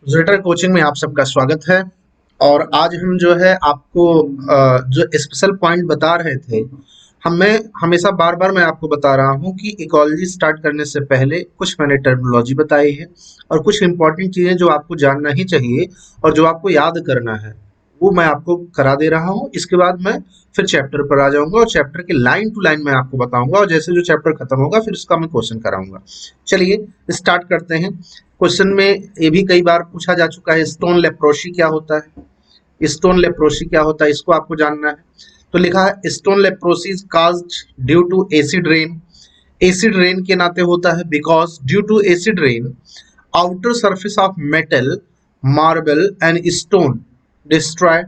ज़ेटर coaching में आप सबका स्वागत है। और आज हम जो है आपको जो स्पेशल पॉइंट बता रहे थे, हमें हमेशा बार बार मैं आपको बता रहा हूँ कि इकोलॉजी स्टार्ट करने से पहले कुछ मैंने टर्मिनोलॉजी बताई है और कुछ इंपॉर्टेंट चीज़ें जो आपको जानना ही चाहिए और जो आपको याद करना है वो मैं आपको करा दे रहा हूँ। इसके बाद मैं फिर चैप्टर पर आ जाऊंगा और चैप्टर के लाइन टू लाइन मैं आपको बताऊंगा और जैसे जो चैप्टर खत्म होगा फिर उसका मैं क्वेश्चन कराऊंगा। चलिए स्टार्ट करते हैं। क्वेश्चन में ये भी कई बार पूछा जा चुका है, स्टोन लेप्रोसी क्या होता है। स्टोन लेप्रोसी क्या होता है इसको आपको जानना है। तो लिखा है stone leprosy is caused due to acid rain. Acid rain के नाते होता है because due to acid rain outer surface of metal marble and stone destroy.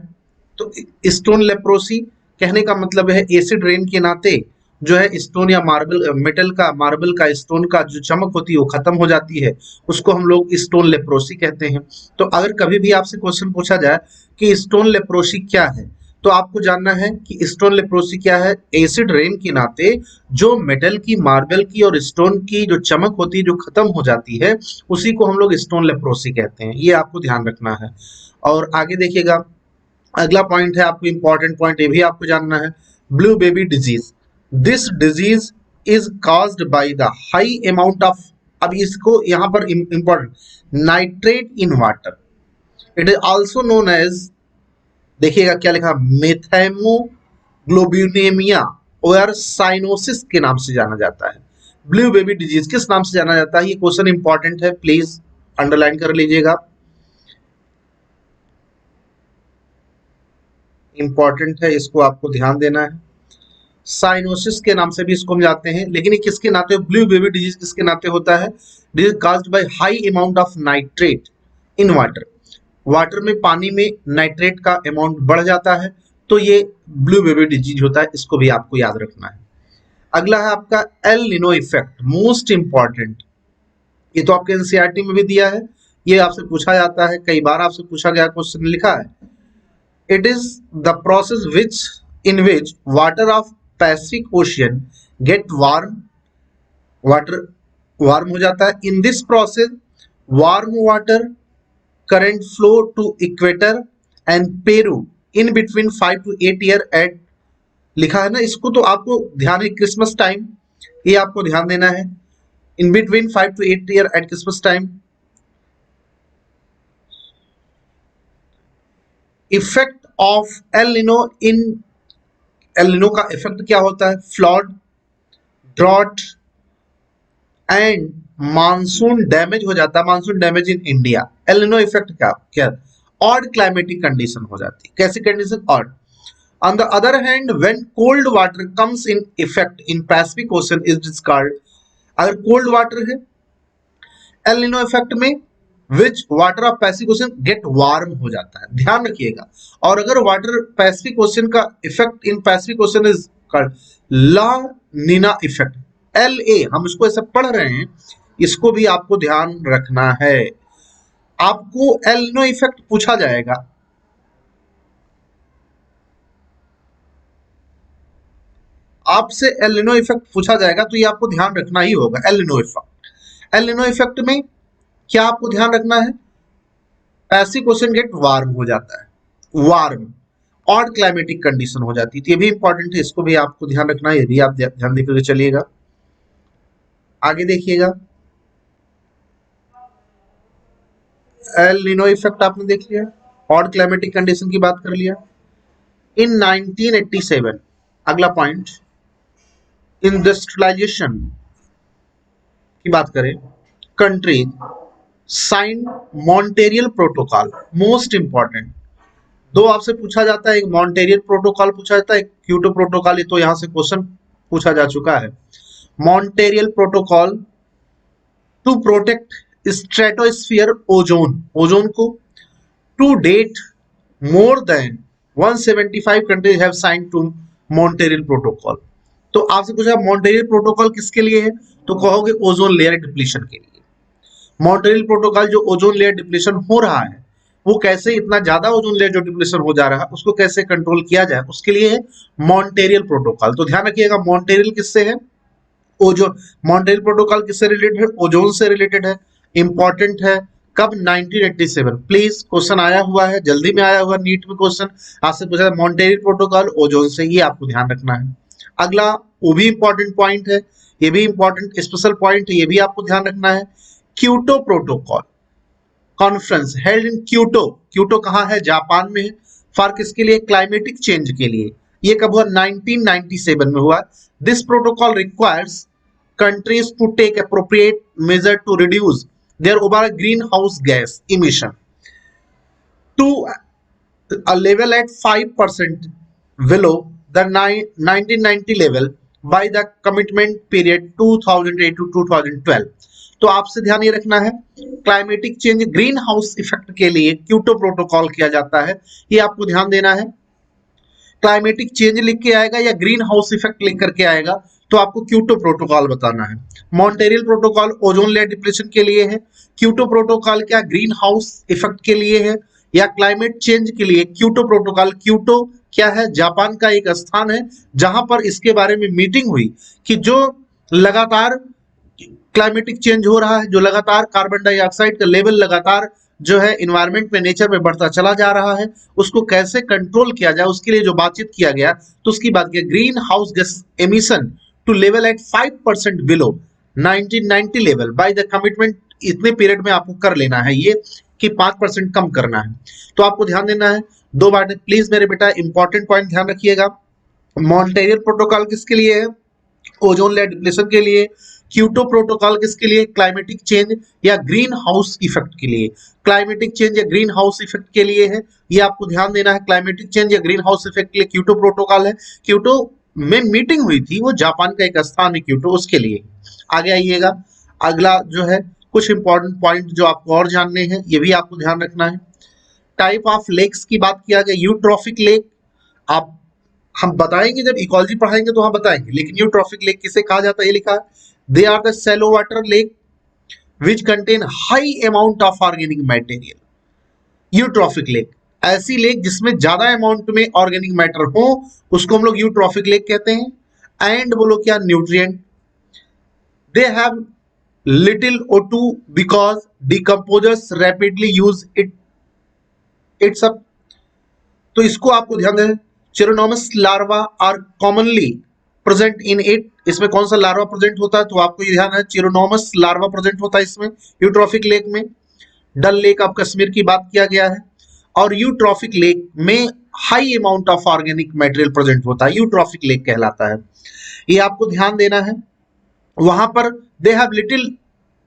तो स्टोन लेप्रोसी कहने का मतलब है एसिड रेन के नाते जो है स्टोन या मार्बल का स्टोन का जो चमक होती है वो खत्म हो जाती है, उसको हम लोग स्टोन लेप्रोसी कहते हैं। तो अगर कभी भी आपसे क्वेश्चन पूछा जाए कि स्टोन लेप्रोसी क्या है तो आपको जानना है कि स्टोन लेप्रोसी क्या है। एसिड रेन के नाते जो मेटल की, मार्बल की और स्टोन की जो चमक होती है जो खत्म हो जाती है उसी को हम लोग स्टोन लेप्रोसी कहते हैं। ये आपको ध्यान रखना है। और आगे देखिएगा, अगला पॉइंट है आपको इंपॉर्टेंट पॉइंट, ये भी आपको जानना है। Blue baby disease, this disease is caused by the high amount of, अब इसको यहां पर important, nitrate in water. It is also known as, देखिएगा क्या लिखा, मेथेमोग्लोबिनेमिया और साइनोसिस के नाम से जाना जाता है। ब्लू बेबी डिजीज किस नाम से जाना जाता है, ये क्वेश्चन इंपॉर्टेंट है, प्लीज अंडरलाइन कर लीजिएगा, इंपॉर्टेंट है, इसको आपको ध्यान देना है। साइनोसिस के नाम से भी इसको हम जानते हैं, लेकिन ये किसके नाते, ब्लू बेबी डिजीज किसके नाते होता है, disease caused by high amount of nitrate in water. Water में, पानी में नाइट्रेट का अमाउंट बढ़ जाता है तो ये ब्लू बेबी डिजीज होता है, इसको भी आपको याद रखना है। अगला है आपका L Nino effect, most important. ये तो आपके एनसीईआरटी में भी दिया है, ये आपसे पूछा जाता है, कई बार आपसे पूछा गया क्वेश्चन लिखा है। It is the process in which water of Pacific Ocean get warm, water warm हो जाता है। In this process, warm water current flow to equator and Peru in between 5 to 8 year at, लिखा है ना, इसको तो आपको ध्यान है, क्रिसमस टाइम, ये आपको ध्यान देना है। In between 5 to 8 year at Christmas time, effect of El Nino in, El Nino का इफेक्ट क्या होता है, flood, drought and monsoon damage हो जाता है, monsoon damage in India. El Nino effect क्या क्या, ऑड क्लाइमेटिक कंडीशन हो जाती है। कैसी condition, odd. On the other hand when cold water comes in effect in Pacific Ocean is discard, अगर कोल्ड वाटर है एल निनो इफेक्ट में, which water of Pacific ocean gate warm हो जाता है, ध्यान रखिएगा। और अगर वाटर पैसिफिक ओशन का effect in Pacific Ocean is La Nina effect, L A, हम इसको ऐसे पढ़ रहे हैं, इसको भी आपको ध्यान रखना है। आपको एल निनो इफेक्ट पूछा जाएगा, आपसे एल निनो इफेक्ट पूछा जाएगा तो ये आपको ध्यान रखना ही होगा। L Nino effect, L Nino effect में क्या आपको ध्यान रखना है, पैसिफिक ओशन गेट वार्म हो जाता है, वार्म, ऑड क्लाइमेटिक कंडीशन हो जाती है। तो ये भी इंपॉर्टेंट है, इसको भी आपको ध्यान रखना है, ये भी आप ध्यान देकर चलिएगा। आगे देखिएगा, एल निनो इफेक्ट आपने देख लिया, ऑड क्लाइमेटिक कंडीशन की बात कर लिया। इन 1987, अगला पॉइंट, इंडस्ट्रियलाइजेशन की बात करें, countries sign Montreal protocol, most important. दो आपसे पूछा जाता है, एक मॉन्टेरियल प्रोटोकॉल पूछा जाता है, एक क्योटो प्रोटोकॉल, ये तो यहां से क्वेश्चन पूछा जा चुका है। Montreal protocol to protect stratosphere ozone, ozone को, to date more than 175 countries have signed to Montreal protocol. तो आपसे पूछा मॉन्टेरियल प्रोटोकॉल किसके लिए है, तो कहोगे ओजोन लेयर डिप्लीशन के लिए। मॉन्ट्रियल प्रोटोकॉल, जो ओजोन लेयर डिप्लीशन हो रहा है वो कैसे, इतना ज्यादा ओजोन लेयर जो डिप्लीशन हो जा रहा है उसको कैसे कंट्रोल किया जाए, उसके लिए है मॉन्टेरियल प्रोटोकॉल। तो ध्यान रखिएगा, मॉन्टेरियल किससे है, ओजोन। मॉन्टेरियल प्रोटोकॉल किससे रिलेटेड है, ओजोन से रिलेटेड है, इंपॉर्टेंट है, कब? 1987। प्लीज क्वेश्चन आया हुआ है, जल्दी में आया हुआ नीट में क्वेश्चन आपसे पूछा है मॉन्टेरियल प्रोटोकॉल ओजोन से, ये आपको ध्यान रखना है। अगला वो भी इंपॉर्टेंट पॉइंट है, ये भी इंपॉर्टेंट स्पेशल पॉइंट है, ये भी आपको ध्यान रखना है। Kyoto protocol conference held in Kyoto, Kyoto कहाँ है? जापान में है। फॉर किसके लिए? क्लाइमेटिक चेंज के लिए। ये कब हुआ? 1997 में हुआ। This protocol requires countries to take appropriate measure to reduce their overall greenhouse gas emission to a level at 5% below the 1990 level by the commitment period 2008 to 2012। तो आपसे ध्यान ये रखना है, climatic change green house effect के लिए Kyoto protocol किया जाता है, ये आपको ध्यान देना है। क्लाइमेटिक चेंज लिख के आएगा या ग्रीन हाउस इफेक्ट लिख करके आएगा तो आपको क्योटो प्रोटोकॉल बताना है। Montreal protocol ozone layer depletion के लिए है। क्योटो प्रोटोकॉल क्या? ग्रीन हाउस इफेक्ट के लिए है या क्लाइमेट चेंज के लिए। क्योटो प्रोटोकॉल, क्योटो क्या है? जापान का एक स्थान है जहां पर इसके बारे में मीटिंग हुई कि जो लगातार क्लाइमेटिक चेंज हो रहा है, जो लगातार कार्बन डाइऑक्साइड का लेवल लगातार जो है इन्वायरमेंट में, नेचर में बढ़ता चला जा रहा है, उसको कैसे कंट्रोल किया जाए, उसके लिए जो बातचीत किया गया तो उसकी बात किया green house gas emission to level at 5% below 1990 level by the commitment. इतने पीरियड में आपको कर लेना है ये कि 5% कम करना है। तो आपको ध्यान देना है दो बातें, प्लीज मेरे बेटा इंपॉर्टेंट पॉइंट ध्यान रखिएगा। मॉन्टेरियल प्रोटोकॉल किसके लिए है? ओजोन लेयर डिप्लेशन के लिए। क्योटो प्रोटोकॉल किसके लिए? क्लाइमेटिक चेंज या ग्रीन हाउस इफेक्ट के लिए। क्लाइमेटिक चेंज या ग्रीन हाउस इफेक्ट के लिए है, ये आपको ध्यान देना है। क्लाइमेटिक चेंज या ग्रीन हाउस इफेक्ट के लिए क्योटो प्रोटोकॉल है। क्योटो में मीटिंग हुई थी, वो जापान का एक स्थान है क्योटो, उसके लिए। आगे आइएगा, अगला जो है कुछ इंपॉर्टेंट पॉइंट जो आपको और जानने हैं, ये भी आपको ध्यान रखना है। टाइप ऑफ लेक्स की बात किया गया, यूट्रॉफिक लेक। आप हम बताएंगे जब इकोलॉजी पढ़ाएंगे तो हम बताएंगे, लेकिन यूट्रॉफिक लेक किसे कहा जाता है ये लिखा है। They are the shallow water lake which contain high amount of organic material. Eutrophic lake ऐसी लेक जिसमें ज्यादा अमाउंट में ऑर्गेनिक मैटर हो, उसको हम लोग यूट्रॉफिक लेक कहते हैं। एंड बोलो क्या? Nutrient. They have little O2 because decomposers rapidly use its up. तो इसको आपको ध्यान देना। Chironomus larva are commonly present in it. इसमें कौन सा लार्वा प्रेजेंट होता है? तो आपको ये ध्यान है चिरोनोमस लार्वा प्रेजेंट होता है इसमें यूट्रॉफिक लेक में। डल लेक ऑफ कश्मीर की बात किया गया है। और यूट्रॉफिक लेक में high amount of organic material present होता है, यूट्रॉफिक लेक कहलाता है। ये आपको ध्यान देना है। वहां पर दे have little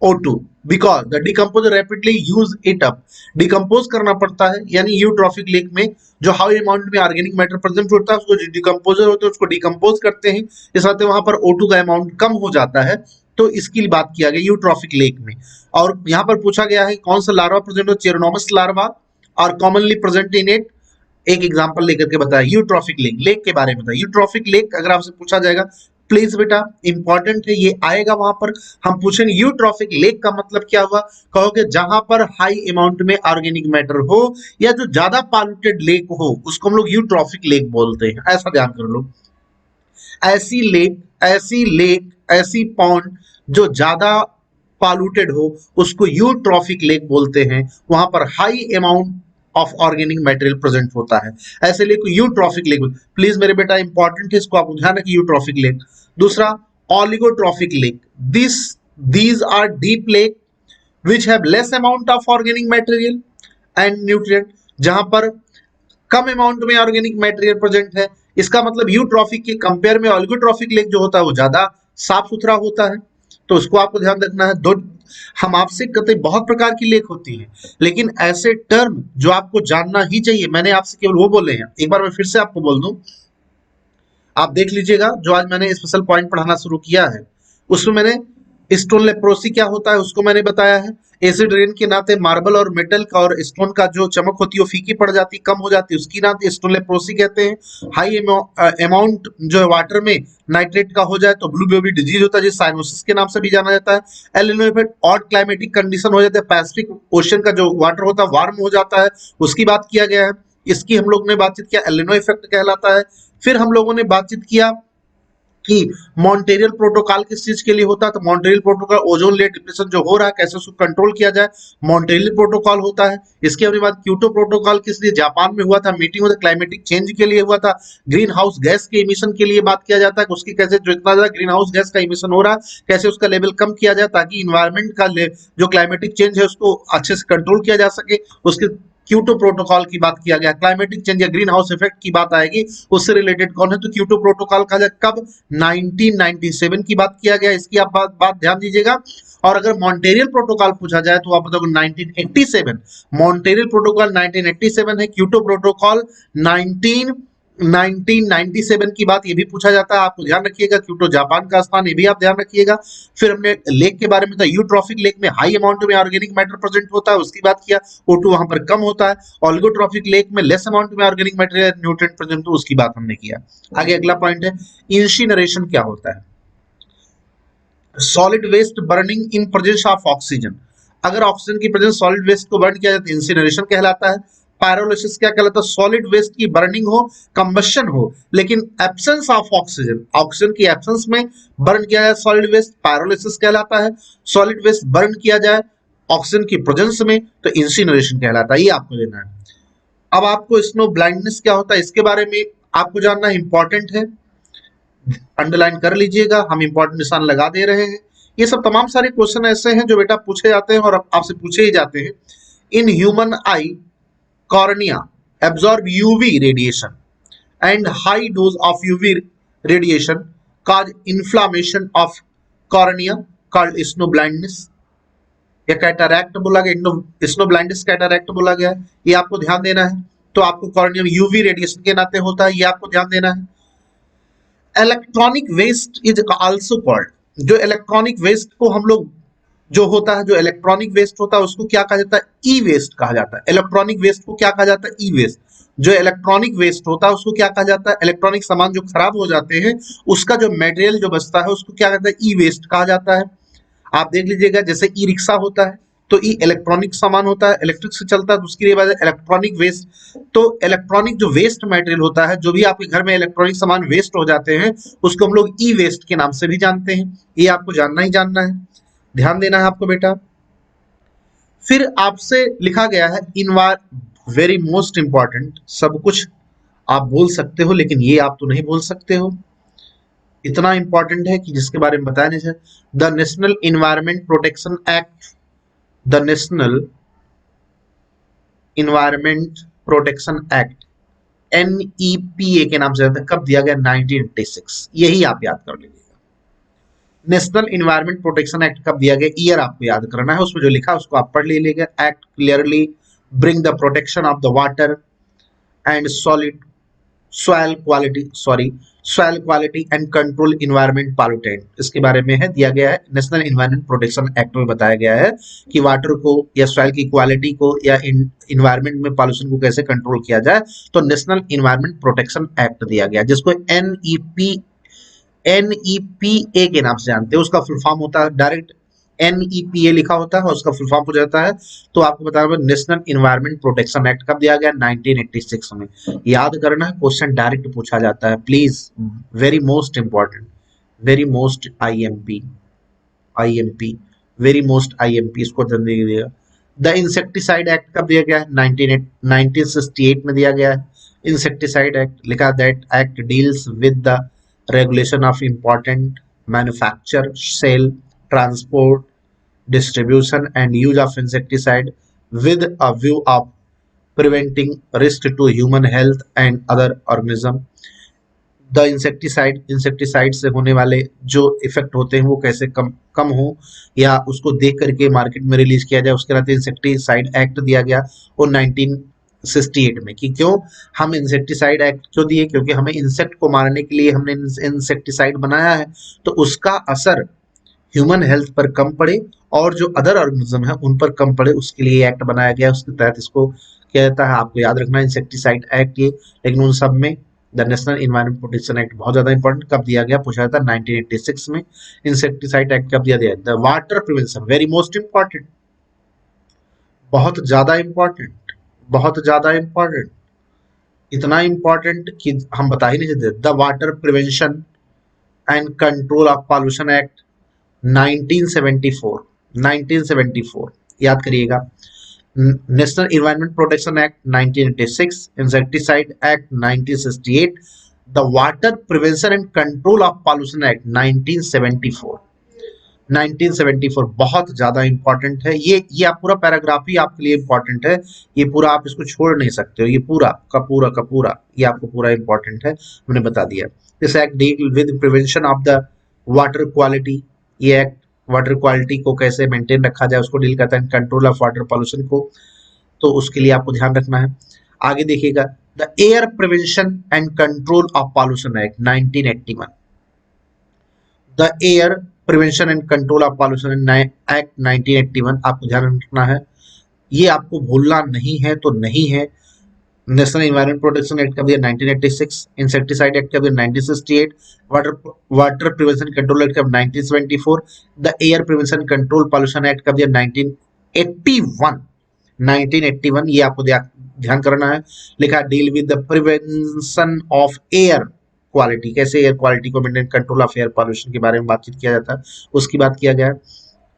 O2 because the decomposer rapidly use it up. Decompose करना पड़ता है, यानी यूट्रॉफिक लेक में जो हाई अमाउंट में ऑर्गेनिक मैटर प्रेजेंट होता है उसको जो डिकम्पोजर होते हैं उसको डिकम्पोज करते हैं, इस वजह से वहां पर O2 का अमाउंट कम हो जाता है। तो इसकी बात किया गया यूट्रॉफिक लेक में। और यहाँ पर पूछा गया है कौन सा लार्वा प्रेजेंट हो? चिरोनोमस लार्वा और कॉमनली प्रेजेंट इन इट। एक एग्जांपल लेकर के बताया यूट्रॉफिक लेक, लेक के बारे में बताया। यूट्रॉफिक लेक अगर आपसे पूछा जाएगा, प्लीज बेटा इंपॉर्टेंट है, ये आएगा वहां पर हम पूछेंगे यूट्रॉफिक लेक का मतलब क्या हुआ। कहोगे जहां पर हाई अमाउंट में ऑर्गेनिक मैटर हो या जो ज्यादा पॉल्यूटेड लेक हो उसको हम लोग यूट्रॉफिक लेक बोलते हैं, ऐसा ध्यान कर लो। ऐसी पॉन्ड जो ज्यादा पॉल्यूटेड हो उसको यूट्रॉफिक लेक बोलते हैं, वहां पर high amount of organic material present होता है, ऐसे लेक को यूट्रॉफिक लेक। प्लीज मेरे बेटा इंपॉर्टेंट है, इसको आप ध्यान रखिए यूट्रॉफिक लेक। दूसरा oligotrophic lake, these are deep lake which have less amount of organic material and nutrient, जहां पर कम अमाउंट में ऑर्गेनिक मटेरियल प्रेजेंट है। इसका मतलब यूट्रॉफिक के कंपेयर में ऑलिगोट्रॉफिक लेक जो होता है वो ज्यादा साफ सुथरा होता है, तो उसको आपको ध्यान रखना है। दो हम आपसे कहते बहुत प्रकार की लेक होती है, लेकिन ऐसे टर्म जो आपको जानना ही चाहिए, मैंने आपसे केवल वो बोले हैं। एक बार मैं फिर से आपको बोल दूं, आप देख लीजिएगा जो आज मैंने स्पेशल पॉइंट पढ़ाना शुरू किया है उसमें मैंने स्टोन लेप्रोसी क्या होता है उसको मैंने बताया है। एसिड रेन के नाते मार्बल और मेटल का और स्टोन का जो चमक होती है वो फीकी पड़ जाती, कम हो जाती है, उसकी नाते स्टोन लेप्रोसी कहते हैं। हाई अमाउंट जो है वाटर में नाइट्रेट का हो जाए तो ब्लू बेबी डिजीज होता है, जिस साइनोसिस के नाम से भी जाना जाता है। El Nino effect, odd climatic condition हो जाते हैं, पैसिफिक ओशन का जो वाटर होता है वार्म हो जाता है, उसकी बात किया गया है। इसकी हम लोग ने बातचीत किया, एल निनो इफेक्ट कहलाता है। फिर हम लोगों ने बातचीत किया कि मॉन्ट्रियल प्रोटोकॉल किस चीज के लिए होता है, तो Montreal protocol ozone layer depression जो हो रहा है कैसे उसको कंट्रोल किया जाए, मॉन्ट्रियल प्रोटोकॉल होता है। इसके अपने बाद क्योटो प्रोटोकॉल किस लिए जापान में हुआ था, meeting of the climatic change के लिए हुआ था, ग्रीन हाउस गैस के इमिशन के लिए बात किया जाता है कि उसकी कैसे जो इतना ज्यादा ग्रीन हाउस गैस का इमिशन हो रहा है कैसे उसका लेवल कम किया जाए ताकि इन्वायरमेंट का जो क्लाइमेटिक चेंज है उसको अच्छे से कंट्रोल किया जा सके। उसके क्योटो प्रोटोकॉल की बात किया गया, क्लाइमेटिक चेंज या ग्रीन हाउस इफेक्ट की बात आएगी उससे रिलेटेड कौन है, तो क्योटो प्रोटोकॉल का कब 1997 की बात किया गया, इसकी आप बात ध्यान दीजिएगा। और अगर मॉन्टेरियल प्रोटोकॉल पूछा जाए तो आप बताओगे 1987, मॉन्टेरियल प्रोटोकॉल 1987 है, क्योटो प्रोटोकॉल 1997 की बात ये भी पूछा जाता है, आपको ध्यान रखिएगा। क्योटो जापान का स्थान, ये भी आप ध्यान रखिएगा। फिर हमने लेक के बारे में था, यूट्रॉफिक लेक में हाई अमाउंट में ऑर्गेनिक मैटर प्रेजेंट होता है, उसकी बात किया, O2 वहां पर कम होता है। ऑलिगोट्रॉफिक लेक में लेस अमाउंट में ऑर्गेनिक मैटेरियल न्यूट्रिएंट प्रेजेंट, तो उसकी बात हमने किया। आगे अगला पॉइंट है इंसिनरेशन क्या होता है, solid waste burning in presence of oxygen. अगर ऑक्सीजन की प्रेजेंस सॉलिड वेस्ट को बर्न किया जाए तो इंसिनरेशन कहलाता है। पायरोलिसिस क्या कहलाता है, सॉलिड वेस्ट की बर्निंग हो, कंबशन हो, लेकिन एब्सेंस ऑफ ऑक्सीजन, ऑक्सीजन की एब्सेंस में बर्न किया जाए सॉलिड वेस्ट, पायरोलिसिस कहलाता है। सॉलिड वेस्ट बर्न किया जाए ऑक्सीजन की प्रेजेंस में तो इंसिनरेशन कहलाता है, ये आपको लेना है। अब आपको स्नो ब्लाइंडनेस क्या होता है इसके बारे में आपको जानना इंपॉर्टेंट है, अंडरलाइन कर लीजिएगा, हम इंपॉर्टेंट निशान लगा दे रहे हैं। ये सब तमाम सारे क्वेश्चन ऐसे हैं जो बेटा पूछे जाते हैं और आपसे पूछे ही जाते हैं। In human I cornea absorb UV radiation and high dose of UV radiation cause inflammation of cornea called snow blindness, या कैटरैक्ट बोला गया, स्नो ब्लाइंडनेस कैटरैक्ट बोला गया है, ये आपको ध्यान देना है। तो आपको कॉर्निया यूवी रेडिएशन के नाते होता है, ये आपको ध्यान देना है। Electronic waste is also called, जो इलेक्ट्रॉनिक वेस्ट को हम लोग जो होता है, जो इलेक्ट्रॉनिक वेस्ट होता है उसको क्या कहा जाता है, ई वेस्ट कहा जाता है। इलेक्ट्रॉनिक वेस्ट को क्या कहा जाता है, ई वेस्ट। जो इलेक्ट्रॉनिक वेस्ट होता है उसको क्या कहा जाता है, इलेक्ट्रॉनिक सामान जो खराब हो जाते हैं उसका जो मटेरियल जो बचता है उसको क्या कहता है, ई वेस्ट कहा जाता है। आप देख लीजिएगा जैसे ई रिक्शा होता है तो ई इलेक्ट्रॉनिक सामान होता है, इलेक्ट्रिक से चलता है तो उसके लिए इलेक्ट्रॉनिक वेस्ट। तो इलेक्ट्रॉनिक जो वेस्ट मटेरियल होता है, जो भी आपके घर में इलेक्ट्रॉनिक सामान वेस्ट हो जाते हैं उसको हम लोग ई वेस्ट के नाम से भी जानते हैं, ये आपको जानना ही जानना है, ध्यान देना है आपको बेटा। फिर आपसे लिखा गया है इनवार, वेरी मोस्ट इंपॉर्टेंट, सब कुछ आप बोल सकते हो लेकिन ये आप तो नहीं बोल सकते हो, इतना इंपॉर्टेंट है कि जिसके बारे में बताया नहीं है। The national environment protection act, the national environment protection act NEPA के नाम से कब दिया गया, 1986, यही आप याद कर लीजिएगा। नेशनल इन्वायरमेंट प्रोटेक्शन एक्ट कब दिया गया, ईयर आपको याद करना है, उसमें जो लिखा है उसको आप पढ़ लीजिएगा। Act clearly bring the protection of the water and solid soil quality, soil quality and control environment pollutant, इसके बारे में है दिया गया है। नेशनल इन्वायरमेंट प्रोटेक्शन एक्ट में बताया गया है कि वाटर को या सॉइल की क्वालिटी को या इन्वायरमेंट में पॉल्यूशन को कैसे कंट्रोल किया जाए, तो नेशनल इन्वायरमेंट प्रोटेक्शन एक्ट दिया गया जिसको NEPA के नाम से जानते हैं। उसका फुल फॉर्म होता है, डायरेक्ट NEPA लिखा होता है और उसका फुल फॉर्म हो जाता है। तो आपको बताना नेशनल इन्वायरमेंट प्रोटेक्शन एक्ट कब दिया गया, 1986 में, याद करना है, क्वेश्चन डायरेक्ट पूछा जाता है please, very most important, very most IMP, very most IMP, इसको ध्यान दीजिएगा। द इंसेक्टिसाइड एक्ट कब दिया गया है, 1968 में दिया गया है। इंसेक्टिसाइड एक्ट लिखा, that act deals with the regulation of important manufacture, sale, transport, distribution and use of insecticide with a view of preventing risk to human health and other organism। The insecticide से होने वाले जो effect होते हैं वो कैसे कम हो या उसको देख करके मार्केट में रिलीज किया जाए, उसके नाते इंसेक्टिसाइड एक्ट दिया गया वो 1968 में। कि क्यों हम इंसेक्टिसाइड एक्ट क्यों दिए, क्योंकि हमें इंसेक्ट को मारने के लिए हमने इंसेक्टिसाइड बनाया है तो उसका असर ह्यूमन हेल्थ पर कम पड़े और जो अदर ऑर्गेनिज्म है उन पर कम पड़े, उसके लिए एक्ट बनाया गया। उसके तहत इसको क्या कहता है, आपको याद रखना, इंसेक्टिसाइड एक्ट ये। लेकिन उन सब में the national environment protection act बहुत ज्यादा इंपॉर्टेंट, कब दिया गया पूछा जाता है, 1986 में। इंसेक्टिसाइड एक्ट कब दिया गया, the water prevention, very most important, बहुत ज्यादा इंपॉर्टेंट, बहुत ज्यादा इंपॉर्टेंट, इतना इंपॉर्टेंट कि हम बता ही नहीं सकते। The water prevention and control of pollution act 1974 याद करिएगा। National environment protection act 1986, insecticide act 1968, the water prevention and control of pollution act 1974 बहुत ज्यादा इंपॉर्टेंट है। ये आप पूरा पैराग्राफ ही आपके लिए इंपॉर्टेंट है, ये पूरा आप इसको छोड़ नहीं सकते हो, ये पूरा का पूरा ये आपको पूरा इंपॉर्टेंट है, हमने बता दिया। This act deal with prevention of the water quality, ये एक्ट वाटर क्वालिटी को कैसे मेंटेन रखा जाए उसको डील करता है, कंट्रोल ऑफ वाटर पॉल्यूशन को, तो उसके लिए आपको ध्यान रखना है। आगे देखिएगा, the air prevention and control of pollution act 1981, the air prevention and control of pollution act 1981 आपको ध्यान रखना है, ये आपको भूलना नहीं है तो नहीं है। नेशनल एनवायरमेंट प्रोटेक्शन एक्ट का भी 1986, इंसेक्टिसाइड एक्ट का भी 1968, वाटर प्रिवेंशन कंट्रोल एक्ट का 1974, the air prevention control pollution act का भी 1981 ये आपको ध्यान करना है। लिखा deal with the prevention of air quality, कैसे एयर क्वालिटी को maintain, control of air pollution के बारे में बातचीत किया जाता है, उसकी बात किया गया है।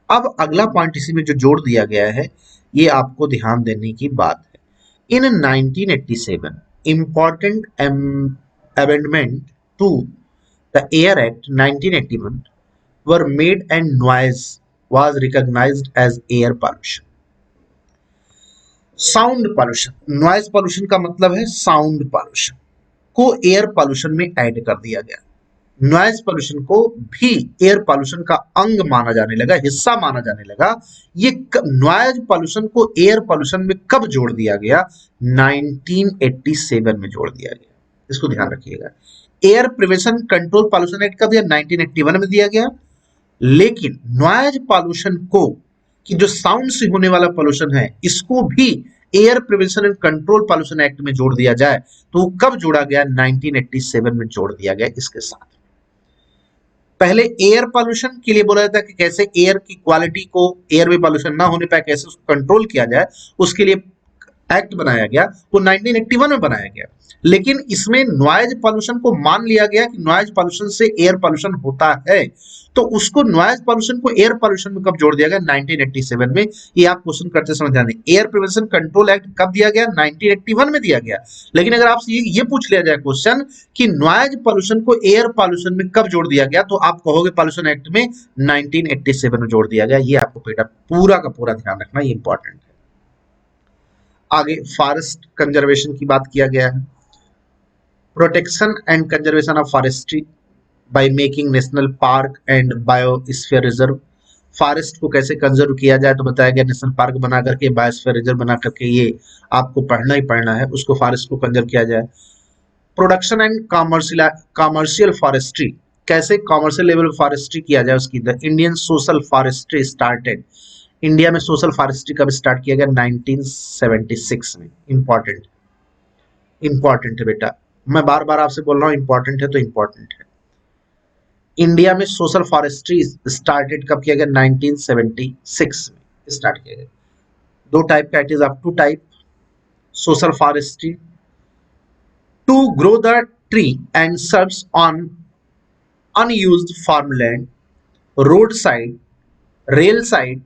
अब अगला पॉइंट इसी में जो जोड़ दिया गया है, ये आपको ध्यान देने की बात है। In 1987, important amendment to the Air Act 1981 were made and noise was recognized as air pollution. Sound pollution, noise pollution का मतलब है साउंड पॉल्यूशन को एयर पॉल्यूशन में ऐड कर दिया गया। नॉइज पॉल्यूशन को भी एयर पॉल्यूशन का अंग माना जाने लगा, हिस्सा माना जाने लगा। ये नॉइज पॉल्यूशन को एयर पॉल्यूशन में कब जोड़ दिया गया? 1987 में जोड़ दिया गया, इसको ध्यान रखिएगा। Air prevention control pollution act कब दिया? 1981 में दिया गया। लेकिन नॉइज पॉल्यूशन को, कि जो साउंड से होने वाला पॉल्यूशन है, इसको भी air prevention and control pollution act में जोड़ दिया जाए तो कब जोड़ा गया? 1987 में जोड़ दिया गया। इसके साथ पहले एयर पॉल्यूशन के लिए बोला जाता है कि कैसे एयर की क्वालिटी को, एयर में पॉल्यूशन ना होने पाए कैसे उसको कंट्रोल किया जाए, उसके लिए एक्ट बनाया गया, वो 1981 में बनाया गया। लेकिन इसमें नॉइज पॉल्यूशन को मान लिया गया कि नॉइज पॉल्यूशन से एयर पॉल्यूशन होता है, तो उसको नॉइज पॉल्यूशन को एयर पॉल्यूशन में कब जोड़ दिया गया? 1987 में। ये आप क्वेश्चन करते समय ध्यान दें। एयर प्रिवेंशन कंट्रोल एक्ट कब दिया गया? 1981 में दिया गया। लेकिन अगर आपसे ये पूछ लिया जाए क्वेश्चन कि नॉइज पॉल्यूशन को एयर पॉल्यूशन में कब जोड़ दिया गया, तो आप कहोगे पॉल्यूशन एक्ट में 1987 में जोड़ दिया गया। ये आपको बेटा पूरा का पूरा ध्यान रखना, ये इंपॉर्टेंट है। आगे फॉरेस्ट कंजर्वेशन की बात किया गया है। Protection and conservation of forestry by making national park and biosphere reserve. Forest को कैसे कंजर्व किया जाए तो बताया गया, नेशनल पार्क बना करके, बायोस्फीयर रिजर्व बना करके, ये आपको पढ़ना ही पढ़ना है, उसको फॉरेस्ट को कंजर्व किया जाए। प्रोडक्शन एंड कॉमर्शियल फॉरेस्ट्री, कैसे कॉमर्शियल लेवल फॉरेस्ट्री किया जाए उसकी। The Indian social forestry started, India में सोशल फॉरेस्ट्री कब स्टार्ट किया गया? 1976 में। इंपॉर्टेंट है बेटा, मैं बार बार आपसे बोल रहा हूं इंपॉर्टेंट है तो इंपॉर्टेंट है। इंडिया में सोशल फॉरेस्ट्री स्टार्टेड कब किया गया? 1976 में स्टार्ट किया गया। दो टाइप का, it is up to type social forestry to grow the tree and serves on unused farmland, road side, rail side,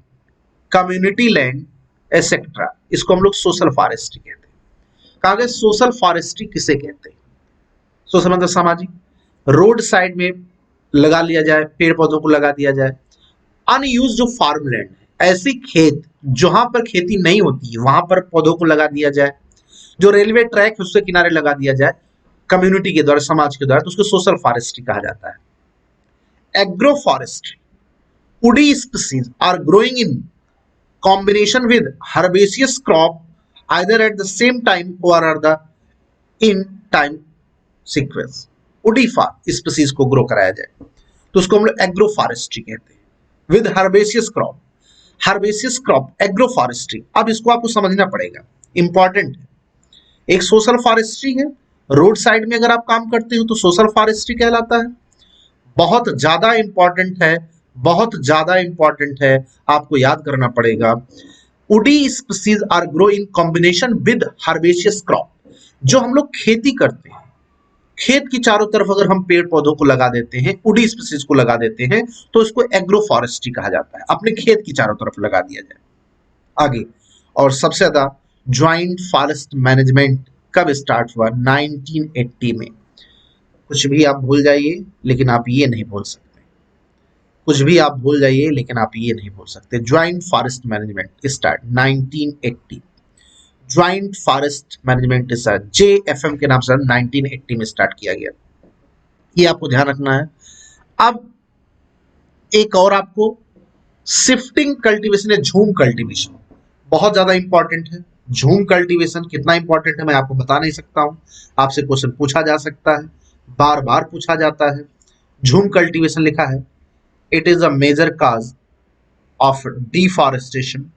community land etcetera, इसको हम लोग सोशल फॉरेस्ट्री कहते हैं। कहा गया सोशल फॉरेस्ट्री किसे कहते हैं? सोशल मतलब सामाजिक। रोड साइड में लगा लिया जाए, पेड़ पौधों को लगा दिया जाए। अनयूज जो फार्मलैंड है, ऐसी खेत जहां पर खेती नहीं होती है वहां पर पौधों को लगा दिया जाए। जो रेलवे ट्रैक है उसके किनारे लगा दिया जाए कम्युनिटी के द्वारा, समाज के द्वारा, तो उसको सोशल फॉरेस्ट्री कहा जाता है। Agro forestry, woody species are growing in combination with herbaceous crop either at the same time or at the in time sequence। woody species को ग्रो कराया जाए तो उसको हम लोग एग्रो फॉरेस्ट्री कहते हैं। With herbaceous crop, herbaceous crop agro forestry. अब इसको आपको समझना पड़ेगा, इंपॉर्टेंट है। एक सोशल फॉरेस्ट्री है, रोड साइड में अगर आप काम करते हो तो सोशल फॉरेस्ट्री कहलाता है। बहुत ज्यादा इंपॉर्टेंट है, बहुत ज्यादा इंपॉर्टेंट है, आपको याद करना पड़ेगा। Woody species are grow in combination with herbaceous crop. जो हम लोग खेती करते हैं खेत की चारों तरफ अगर हम पेड़ पौधों को लगा देते हैं, वुडी स्पीसीज को लगा देते हैं, तो इसको एग्रो फॉरेस्ट्री कहा जाता है। अपने खेत की चारों तरफ लगा दिया जाए। आगे, और सबसे ज्यादा ज्वाइंट फॉरेस्ट मैनेजमेंट कब स्टार्ट हुआ? 1980 में। कुछ भी आप भूल जाइए लेकिन आप ये नहीं भूल सकते, कुछ भी आप भूल जाइए लेकिन आप ये नहीं भूल सकते, joint forest management start 1980। Joint forest management start JFM के नाम से 1980 में स्टार्ट किया गया। ये आपको ध्यान रखना है। अब एक और आपको शिफ्टिंग कल्टीवेशन है, झूम कल्टीवेशन बहुत ज्यादा इंपॉर्टेंट है। झूम कल्टीवेशन कितना इंपॉर्टेंट है मैं आपको बता नहीं सकता हूं, आपसे क्वेश्चन पूछा जा सकता है, बार बार पूछा जाता है। झूम कल्टीवेशन लिखा है, it is a major cause of deforestation.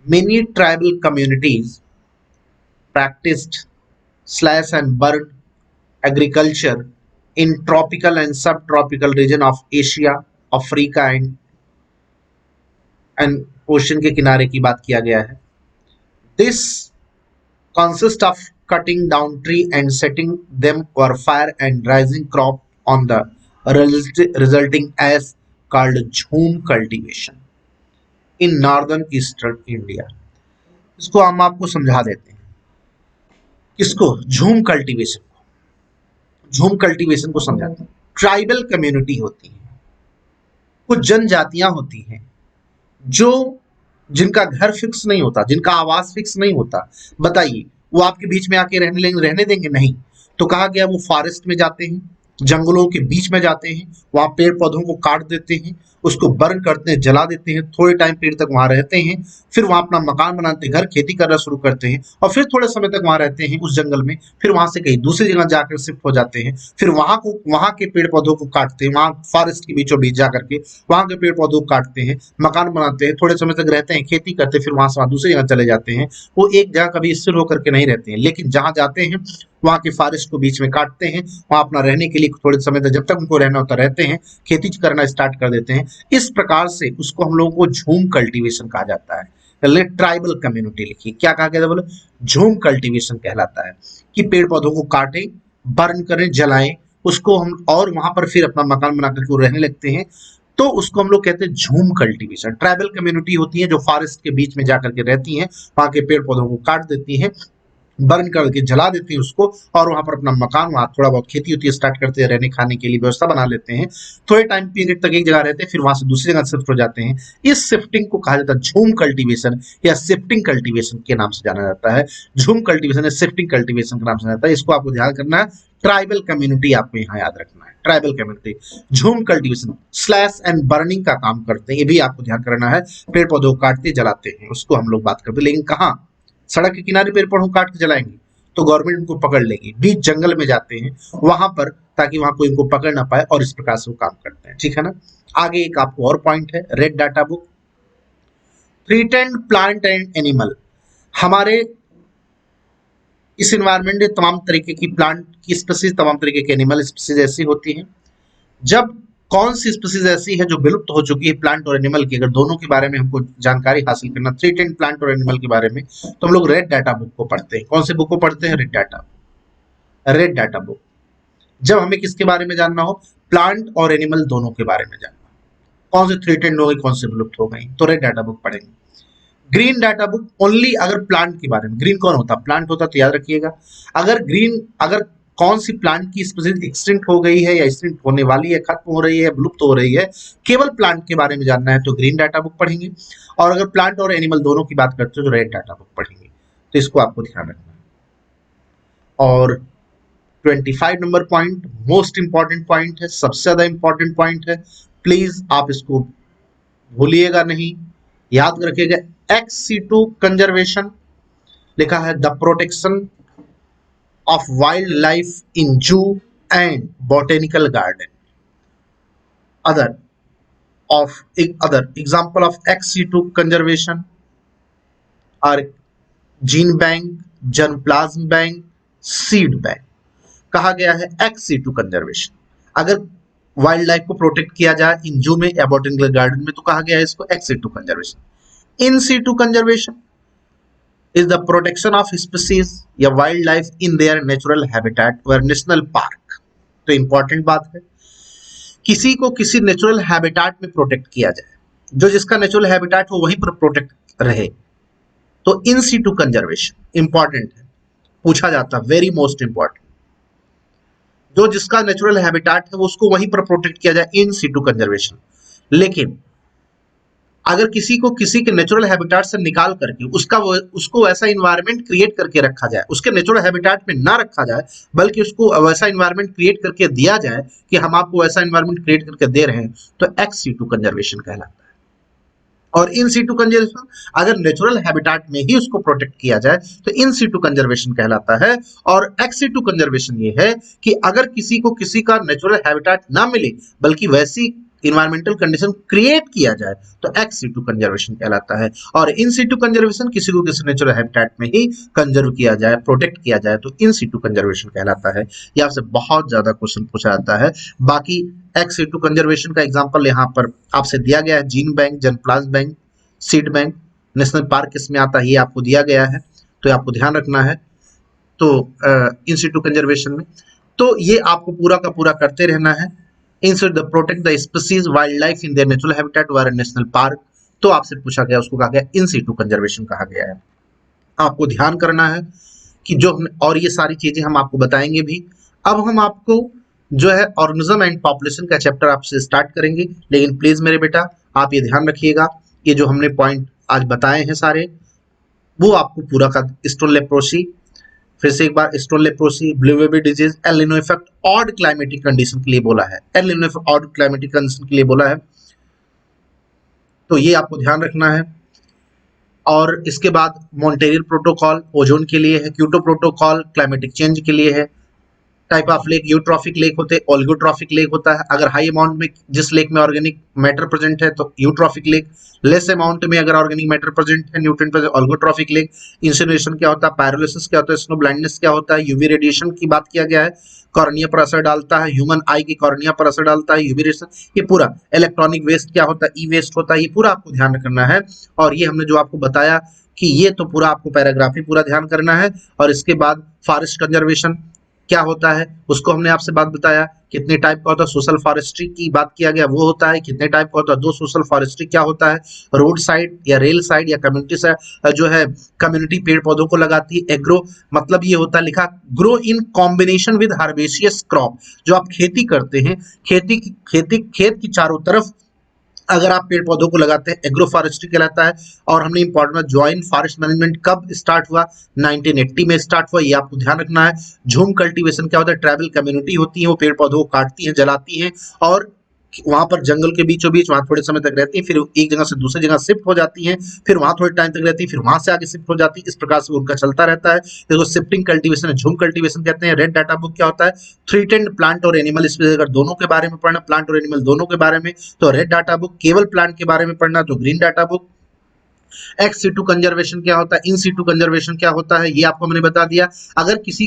Many tribal communities practiced slash and burn agriculture in tropical and subtropical region of Asia, Africa and ocean के किनारे की बात किया गया है। This consists of cutting down tree and setting them for fire and raising crop on the resulting as called झूम cultivation in northern eastern India। इसको हम आपको समझा देते हैं, किसको? झूम कल्टीवेशन को। झूम कल्टीवेशन को समझाते हैं। ट्राइबल कम्युनिटी होती है, कुछ जनजातियां होती हैं जो जिनका घर फिक्स नहीं होता, जिनका आवास फिक्स नहीं होता। बताइए वो आपके बीच में आके रहने देंगे? नहीं। तो कहा गया वो फॉरेस्ट में जाते हैं, जंगलों के बीच में जाते हैं, वहां पेड़ पौधों को काट देते हैं, उसको बर्न करते हैं, जला देते हैं, थोड़े टाइम पीरियड तक वहां रहते हैं, फिर वहां अपना मकान बनाते हैं, घर खेती करना शुरू करते हैं, और फिर थोड़े समय तक वहां रहते हैं उस जंगल में, फिर वहां से कहीं दूसरी जगह जाकर शिफ्ट हो जाते हैं, फिर वहां के पेड़ पौधों को काटते हैं, वहां फॉरेस्ट के बीचों बीच जाकर के वहां के पेड़ पौधों को काटते हैं, मकान बनाते हैं, थोड़े समय तक रहते हैं, खेती करते हैं, फिर वहां से वहां दूसरी जगह चले जाते हैं। वो एक जगह कभी स्थिर होकर के नहीं रहते हैं, लेकिन जहां जाते हैं वहां के फॉरेस्ट को बीच में काटते हैं, वहां अपना रहने के लिए थोड़े समय तक, जब तक उनको रहना होता रहते हैं, खेती करना स्टार्ट कर देते हैं। इस प्रकार से उसको हम लोगों को झूम कल्टीवेशन कहा जाता है। पहले ट्राइबल कम्युनिटी लिखिए, क्या कहा गया था? बोलो झूम कल्टीवेशन कहलाता है कि पेड़ पौधों को काटें, बर्न करें, जलाएं उसको हम, और वहां पर फिर अपना मकान बना करके रहने लगते हैं, तो उसको हम लोग कहते हैं झूम कल्टीवेशन। ट्राइबल कम्युनिटी होती है जो फॉरेस्ट के बीच में जाकर के रहती हैं, वहां के पेड़ पौधों को काट देती हैं, बर्न करके जला देते हैं उसको, और वहां पर अपना मकान, वहां थोड़ा बहुत खेती होती है, स्टार्ट करते हैं, रहने खाने के लिए व्यवस्था बना लेते हैं, थोड़े टाइम पीरियड तक एक जगह रहते हैं, फिर वहां से दूसरी जगह शिफ्ट हो जाते हैं। इस शिफ्टिंग को कहा जाता है झूम कल्टीवेशन या शिफ्टिंग कल्टीवेशन के नाम से जाना जाता है। झूम कल्टीवेशन या शिफ्टिंग कल्टीवेशन के नाम से जाना जाता है। इसको आपको ध्यान करना है, ट्राइबल कम्युनिटी आपको यहाँ याद रखना है। ट्राइबल कम्युनिटी झूम कल्टीवेशन स्लैश एंड बर्निंग का काम करते हैं, ये भी आपको ध्यान करना है। पेड़ पौधों को काटते जलाते हैं, उसको हम लोग बात करते हैं, लेकिन कहाँ? सड़क के किनारे पेड़ पौधों काट के जलाएंगे तो गवर्नमेंट उनको पकड़ लेगी। बीच जंगल में जाते हैं वहां पर, ताकि वहां कोई उनको पकड़ ना पाए, और इस प्रकार से वो काम करते हैं। ठीक है ना? आगे एक आपको और पॉइंट है, red data book. Threatened plant and animal. हमारे इस एनवायरमेंट में तमाम तरीके की प्लांट की स्पीसीज, तमाम तरीके की एनिमल स्पीसीज ऐसी होती हैं। जब कौन सी स्पीसीज ऐसी है जो विलुप्त हो चुकी है प्लांट और एनिमल की, अगर दोनों के बारे में हमको जानकारी हासिल करना, थ्रेटेंड प्लांट और एनिमल के बारे में, तो हम लोग रेड डाटा बुक को पढ़ते हैं। कौन से बुक को पढ़ते हैं? Red data, red data book. जब हमें किसके बारे में जानना हो? प्लांट और एनिमल दोनों के बारे में जानना, कौन से थ्रेटेंड हो गई, कौन से विलुप्त हो गई, तो रेड डाटा बुक पढ़ेंगे। ग्रीन डाटा बुक ओनली अगर प्लांट के बारे में, ग्रीन कौन होता? प्लांट होता, तो याद रखिएगा। अगर कौन सी प्लांट की स्पीसीज एक्सटिंक्ट हो गई है या एक्सटिंक्ट होने वाली है, खत्म हो रही है, विलुप्त हो रही है, केवल प्लांट के बारे में जानना है तो ग्रीन डाटा बुक पढ़ेंगे, और अगर प्लांट और एनिमल दोनों की बात करते हो तो रेड डाटा बुक पढ़ेंगे। तो इसको आपको ध्यान रखना है। और 25 number point most important point है, सबसे ज्यादा इंपॉर्टेंट पॉइंट है, प्लीज आप इसको भूलिएगा नहीं, याद रखिएगा। XC2 कंजर्वेशन लिखा है, the protection of wildlife in zoo and botanical garden. Other example of XC2 conservation are gene bank, germplasm bank, seed bank. कहा गया है XC2 कंजर्वेशन, अगर वाइल्ड लाइफ को प्रोटेक्ट किया जाए इन जू में या बॉटनिकल गार्डन में, तो कहा गया है इसको XC2 conservation. In situ conservation is the protection of species या wild life in their natural habitat व नेशनल पार्क। तो इंपॉर्टेंट बात है, किसी को किसी नेचुरल हैबिटेट में प्रोटेक्ट किया जाए, जो जिसका नेचुरल हैबिटेट हो वहीं पर प्रोटेक्ट रहे, तो इन सीटू कंजर्वेशन इंपॉर्टेंट है, पूछा जाता है, वेरी मोस्ट इंपॉर्टेंट। जो जिसका नेचुरल हैबिटेट है वो उसको वहीं पर प्रोटेक्ट किया जाए, इन सीटू कंजर्वेशन। लेकिन अगर किसी को किसी के नेचुरल हैबिटेट से निकाल करके उसको वैसा इन्वायरमेंट क्रिएट करके रखा जाए, उसके नेचुरल हैबिटेट में ना रखा जाए बल्कि उसको वैसा इन्वायरमेंट क्रिएट करके दिया जाए कि हम आपको वैसा इन्वायरमेंट क्रिएट करके दे रहे हैं, तो एक्स सीटू कंजर्वेशन कहलाता है। और इन सीटू कंजर्वेशन अगर नेचुरल हैबिटेट में ही उसको प्रोटेक्ट किया जाए तो इन सीटू कंजर्वेशन कहलाता है। और एक्स सीटू कंजर्वेशन ये है कि अगर किसी को किसी का नेचुरल हैबिटेट ना मिले बल्कि वैसी इन्वायरमेंटल कंडीशन क्रिएट किया जाए तो एक्स सीटू कंजर्वेशन कहलाता है। और इन सीटू कंजर्वेशन किसी को किसी नेचुरल हैबिटेट में ही कंजर्व किया जाए, प्रोटेक्ट किया जाए, तो इन सीटू कंजर्वेशन कहलाता है। ये आपसे बहुत ज्यादा क्वेश्चन पूछा जाता है। बाकी एक्स सीटू कंजर्वेशन का एग्जांपल यहाँ पर आपसे दिया गया है, gene bank, germplasm bank, seed bank, national park इसमें आता है, ये आपको दिया गया है, तो आपको ध्यान रखना है। तो इन सीटू कंजर्वेशन में तो ये आपको पूरा का पूरा करते रहना है। Insert the protect the species wild life in their natural habitat व नेशनल पार्क, तो आपसे पूछा गया, उसको कहा गया इन सीटू कंजर्वेशन कहा गया है। आपको ध्यान करना है कि जो और ये सारी चीजें हम आपको बताएंगे भी। अब हम आपको जो है ऑर्गेनिज्म एंड पॉपुलेशन का चैप्टर आपसे स्टार्ट करेंगे, लेकिन प्लीज मेरे बेटा आप ये ध्यान रखिएगा, ये जो हमने पॉइंट आज बताए हैं सारे, वो आपको पूरा का स्टोन लेप्रोसी, फिर से एक बार stone leprosy, blue baby disease, El Nino effect, odd climatic condition के लिए बोला है, El Nino effect odd climatic condition के लिए बोला है, तो ये आपको ध्यान रखना है। और इसके बाद मॉन्टेरियल प्रोटोकॉल ओजोन के लिए है, क्योटो प्रोटोकॉल क्लाइमेटिक चेंज के लिए है। टाइप ऑफ लेक, यूट्रॉफिक लेक होते हैं, ओलिगोट्रॉफिक लेक होता है, अगर हाई अमाउंट में जिस लेक में ऑर्गेनिक मैटर प्रेजेंट है तो यूट्रॉफिक लेक, लेस अमाउंट में अगर ऑर्गेनिक मैटर प्रेजेंट है, nutrient present, oligotrophic lake. Incineration क्या होता है, पायरोलिसिस क्या होता है, स्नो ब्लाइंडनेस क्या होता है, यूवी रेडिएशन की बात किया गया है, कॉर्निया पर असर डालता है, ह्यूमन आई की कॉर्निया पर असर डालता है यूवी रेडिएशन, ये पूरा। इलेक्ट्रॉनिक वेस्ट क्या होता है, ई वेस्ट होता है, ये पूरा आपको ध्यान रखना है। और ये हमने जो आपको बताया कि ये तो पूरा आपको पैराग्राफ ही पूरा ध्यान करना है। और इसके बाद फॉरेस्ट कंजर्वेशन क्या होता है उसको हमने आपसे बात बताया, कितने टाइप का होता है, सोशल फॉरेस्ट्री की बात किया गया वो होता है, कितने टाइप का होता है, दो सोशल फॉरेस्ट्री क्या होता है, रोड साइड या रेल साइड या कम्युनिटी साइड, जो है कम्युनिटी पेड़ पौधों को लगाती है। एग्रो मतलब ये होता है लिखा, grow in combination with herbaceous crop, जो आप खेती करते हैं, खेत की चारों तरफ अगर आप पेड़ पौधों को लगाते हैं, एग्रो फॉरेस्ट्री कहलाता है। और हमने इंपॉर्टेंट ज्वाइंट फॉरेस्ट मैनेजमेंट कब स्टार्ट हुआ, 1980 में स्टार्ट हुआ, ये आपको ध्यान रखना है। झूम कल्टीवेशन क्या होता है, ट्राइबल कम्युनिटी होती है, वो पेड़ पौधों को काटती हैं, जलाती हैं और वहां पर जंगल के बीचों बीच वहां थोड़े समय तक रहती है, फिर एक जगह से दूसरी जगह शिफ्ट हो जाती हैं, फिर वहां थोड़े टाइम तक रहती है, फिर वहां से आगे शिफ्ट हो जाती है, इस प्रकार से उनका चलता रहता है। देखो शिफ्टिंग कल्टीवेशन, झूम कल्टीवेशन कहते हैं। रेड डाटा बुक क्या होता है, थ्रेटेंड प्लांट और एनिमल स्पीसीज, अगर दोनों के बारे में पढ़ना, प्लांट और एनिमल दोनों के बारे में, तो रेड डाटा बुक। केवल प्लांट के बारे में पढ़ना तो green data book. Ex situ conservation क्या होता है, इन सीटू कंजर्वेशन क्या होता है, ये आपको मैंने बता दिया। अगर किसी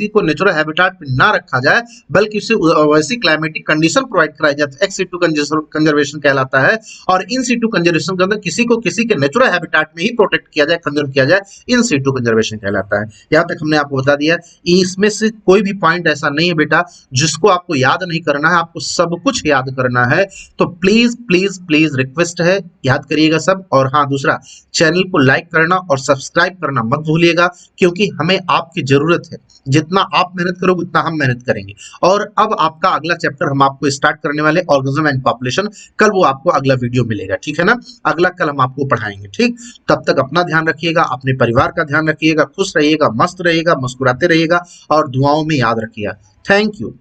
को नेचुरल हैबिटेट में ना रखा जाए बल्कि उसे वैसी क्लाइमेटिक कंडीशन प्रोवाइड कराई जाए तो एक्स सीटू कंजर्वेशन कहलाता है। और इन सीटू कंजर्वेशन के अंदर किसी को किसी के नेचुरल हैबिटेट में ही प्रोटेक्ट किया जाए, कंजर्व किया जाए, इन सीटू कंजर्वेशन कहलाता है। यहाँ तक हमने आपको बता दिया। इसमें से कोई भी पॉइंट ऐसा नहीं है बेटा जिसको आपको याद नहीं करना है, आपको सब कुछ याद करना है। तो प्लीज प्लीज प्लीज रिक्वेस्ट है, याद करिएगा सब। और हाँ, दूसरा, चैनल को लाइक करना और सब्सक्राइब करना मत भूलिएगा, क्योंकि हमें आपकी जरूरत है। जितना आप मेहनत करोगे उतना हम मेहनत करेंगे। और अब आपका अगला चैप्टर हम आपको स्टार्ट करने वाले, ऑर्गेनिज्म एंड पॉपुलेशन। कल वो आपको अगला वीडियो मिलेगा, ठीक है ना, अगला कल हम आपको पढ़ाएंगे। ठीक, तब तक अपना ध्यान रखिएगा, अपने परिवार का ध्यान रखिएगा, खुश रहिएगा, मस्त रहिएगा, मुस्कुराते रहिएगा और दुआओं में याद रखिएगा। Thank you.